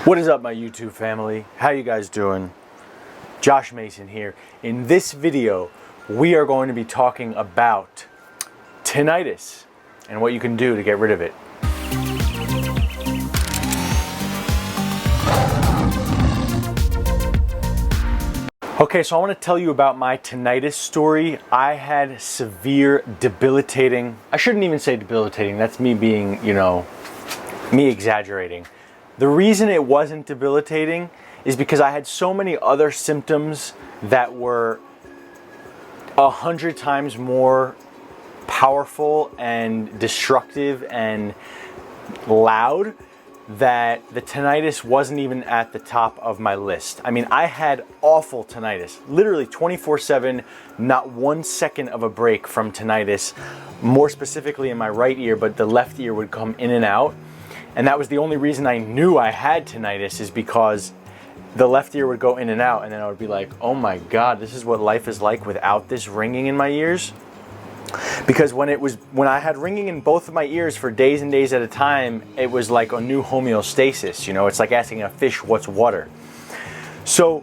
What is up, my YouTube family? How you guys doing? Josh Mason here. In this video, we are going to be talking about tinnitus and what you can do to get rid of it. Okay, so I want to tell you about my tinnitus story. I had severe debilitating, I shouldn't even say debilitating, that's me being, me exaggerating. The reason it wasn't debilitating is because I had so many other symptoms that were 100 times more powerful and destructive and loud that the tinnitus wasn't even at the top of my list. I mean, I had awful tinnitus, literally 24/7, not 1 second of a break from tinnitus, more specifically in my right ear, but the left ear would come in and out. And that was the only reason I knew I had tinnitus, is because the left ear would go in and out, and then I would be like, oh my God, this is what life is like without this ringing in my ears. Because when I had ringing in both of my ears for days and days at a time, it was like a new homeostasis. It's like asking a fish what's water. So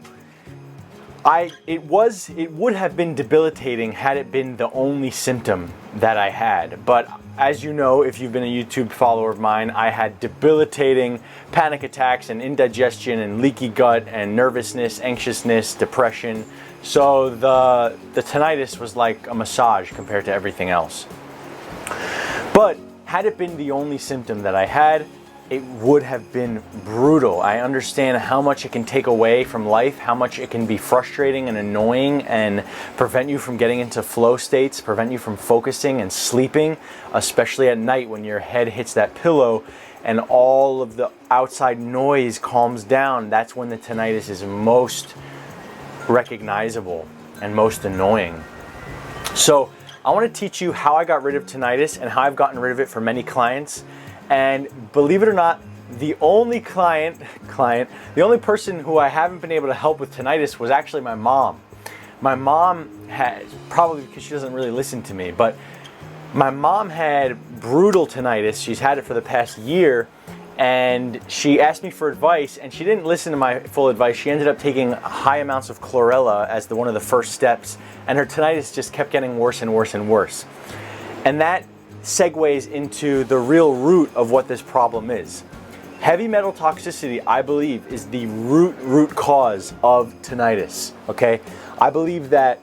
it would have been debilitating had it been the only symptom that I had. But as you know, if you've been a YouTube follower of mine, I had debilitating panic attacks and indigestion and leaky gut and nervousness, anxiousness, depression. So the tinnitus was like a massage compared to everything else. But had it been the only symptom that I had, it would have been brutal. I understand how much it can take away from life, how much it can be frustrating and annoying and prevent you from getting into flow states, prevent you from focusing and sleeping, especially at night when your head hits that pillow and all of the outside noise calms down. That's when the tinnitus is most recognizable and most annoying. So I want to teach you how I got rid of tinnitus and how I've gotten rid of it for many clients. And believe it or not, the only the only person who I haven't been able to help with tinnitus was actually my mom. My mom had, probably because she doesn't really listen to me, but my mom had brutal tinnitus. She's had it for the past year, and she asked me for advice, and she didn't listen to my full advice. She ended up taking high amounts of chlorella as one of the first steps, and her tinnitus just kept getting worse and worse and worse. And that segues into the real root of what this problem is. Heavy metal toxicity, I believe, is the root cause of tinnitus, okay? I believe that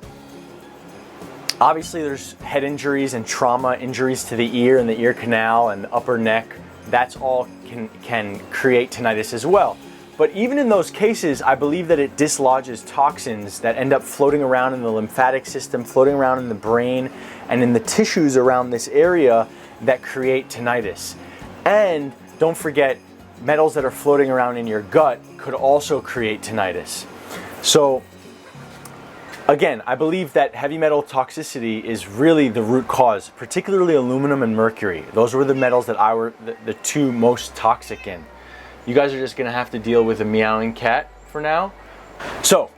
obviously there's head injuries and trauma injuries to the ear and the ear canal and the upper neck. That's all can create tinnitus as well. But even in those cases, I believe that it dislodges toxins that end up floating around in the lymphatic system, floating around in the brain, and in the tissues around this area that create tinnitus. And don't forget, metals that are floating around in your gut could also create tinnitus. So again, I believe that heavy metal toxicity is really the root cause, particularly aluminum and mercury. Those were the metals that were the two most toxic in. You guys are just gonna have to deal with a meowing cat for now. So,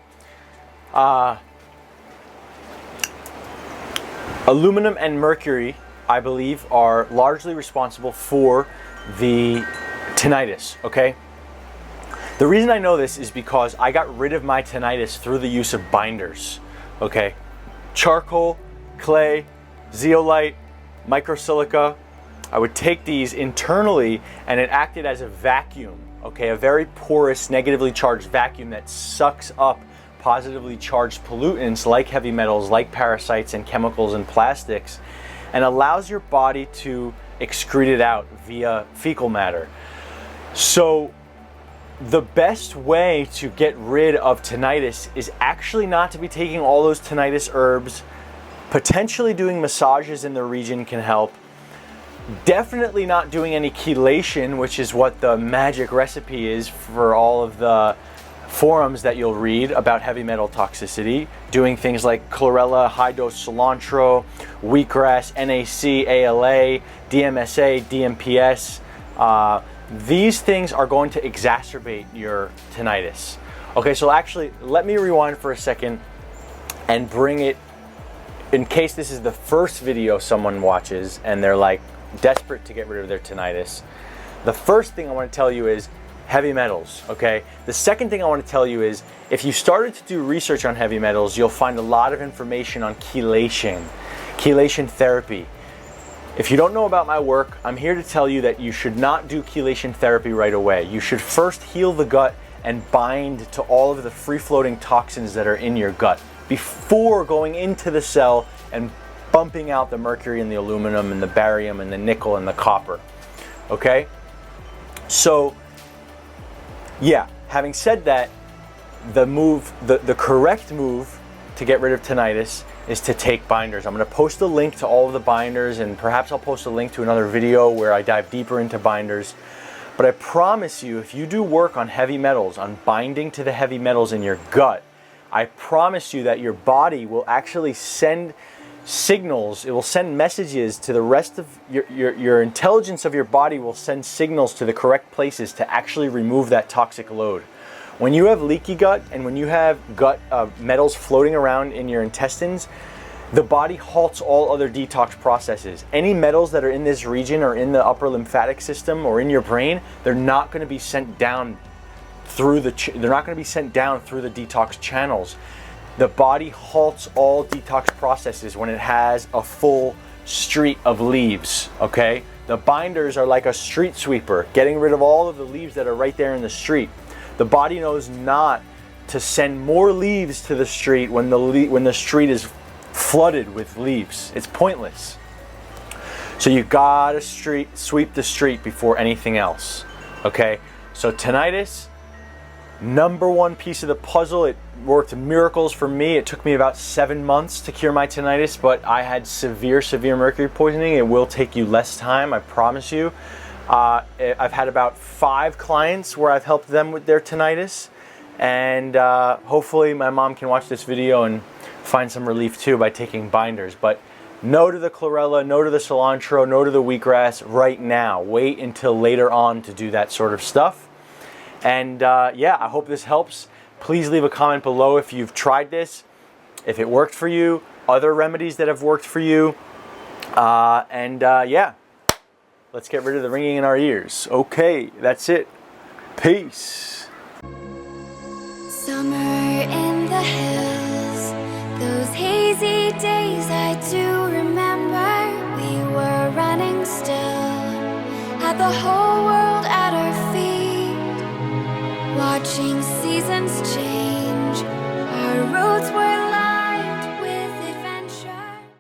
aluminum and mercury, I believe, are largely responsible for the tinnitus, okay? The reason I know this is because I got rid of my tinnitus through the use of binders, okay? Charcoal, clay, zeolite, microsilica. I would take these internally and it acted as a vacuum, okay? A very porous, negatively charged vacuum that sucks up positively charged pollutants like heavy metals, like parasites and chemicals and plastics, and allows your body to excrete it out via fecal matter. So the best way to get rid of tinnitus is actually not to be taking all those tinnitus herbs. Potentially doing massages in the region can help. Definitely not doing any chelation, which is what the magic recipe is for all of the forums that you'll read about heavy metal toxicity. Doing things like chlorella, high dose cilantro, wheatgrass, NAC, ALA, DMSA, DMPS. These things are going to exacerbate your tinnitus. Okay, so actually, let me rewind for a second and bring it, in case this is the first video someone watches and they're like desperate to get rid of their tinnitus. The first thing I want to tell you is heavy metals, okay? The second thing I want to tell you is, if you started to do research on heavy metals, you'll find a lot of information on chelation therapy. If you don't know about my work, I'm here to tell you that you should not do chelation therapy right away. You should first heal the gut and bind to all of the free-floating toxins that are in your gut before going into the cell and bumping out the mercury and the aluminum and the barium and the nickel and the copper, okay? So, yeah, having said that, the correct move to get rid of tinnitus is to take binders. I'm going to post a link to all of the binders, and perhaps I'll post a link to another video where I dive deeper into binders. But I promise you, if you do work on heavy metals, on binding to the heavy metals in your gut, I promise you that your body will actually send signals. It will send messages to the rest of your intelligence of your body will send signals to the correct places to actually remove that toxic load. When you have leaky gut and when you have gut metals floating around in your intestines, the body halts all other detox processes. Any metals that are in this region or in the upper lymphatic system or in your brain, they're not going to be sent down through the detox channels. The body halts all detox processes when it has a full street of leaves, okay? The binders are like a street sweeper, getting rid of all of the leaves that are right there in the street. The body knows not to send more leaves to the street when the street is flooded with leaves. It's pointless. So you gotta sweep the street before anything else, okay? So tinnitus, number one piece of the puzzle. It worked miracles for me. It took me about 7 months to cure my tinnitus, but I had severe mercury poisoning. It will take you less time, I promise you. I've had about 5 clients where I've helped them with their tinnitus, and hopefully my mom can watch this video and find some relief too by taking binders. But no to the chlorella, no to the cilantro, no to the wheatgrass right now. Wait until later on to do that sort of stuff. And yeah, I hope this helps. Please leave a comment below if you've tried this, if it worked for you, other remedies that have worked for you, yeah. Let's get rid of the ringing in our ears. Okay, that's it. Peace. Summer in the hills, those hazy days I do remember. We were running still, had the whole world at our feet, watching seasons change.